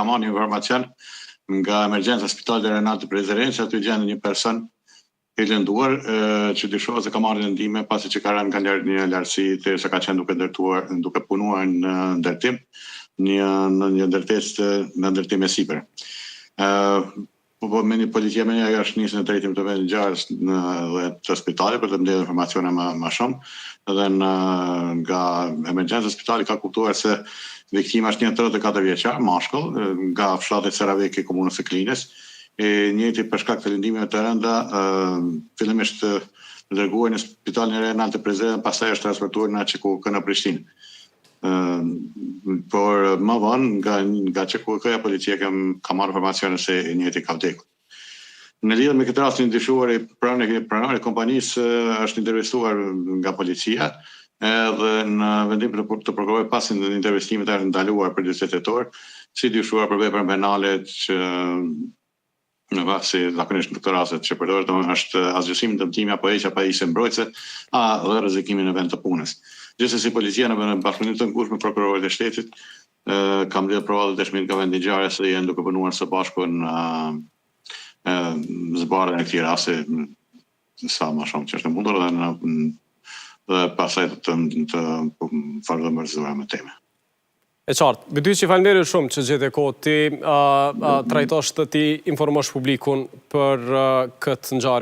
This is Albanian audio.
ka marrë një informacion nga emergjenca spitalit Renat Prezeren, që aty gjenë një person i lënduar që dyshohet se ka marrë lëndime pasi që ka rënë nga një lartësi derisa ka qenë duke punuar në ndërtim në një ndërtim e sipër. Policia me një është nisë në drejtim të vendit ngjarjes dhe të spitalit për të mbledhur informacione më shumë, dhe nga emergjenca spitali ka kuptuar se viktima është një 34 vjeçar, mashkull, nga fshati Ceravek i komunës së Klinës, njëjti për shkak të lëndimeve të rënda, fillimisht dërguar në spitalin e Renat Prezeren, pastaj është transportuar në QKK në Prishtinë. Por më vonë nga QKK-ja policia ka marrë informacione se i njëjti ka vdekur. Në lidhje me këtë rast, një dyshuar pronari i kompanisë është intervistuar nga policia, edhe në vendim të prokurorit pas intervistimit është ndaluar për 40 tetor, si dyshuar për vepra penale që në vasi zakonisht në këtë raste që përdoret është asgjësim dëmtimi apo heqja pa isë mbrojtëse, dhe rrezikimin në vend të punës. Gjithsesi policia në bashkëpunim të ngushtë me prokurorit e shtetit ka mbledhur prova të dëshmit nga vendi i ngjarjes dhe janë duke punuar së bashku në zbarrjen e këtij rasti sa më shumë që është e mundur dhe pastaj të vazhdojmë me temën. E qartë, Bytyqi që faleminderit shumë që gjete kohë ti trajtosh të ti informosh publikun për këtë ngjarje.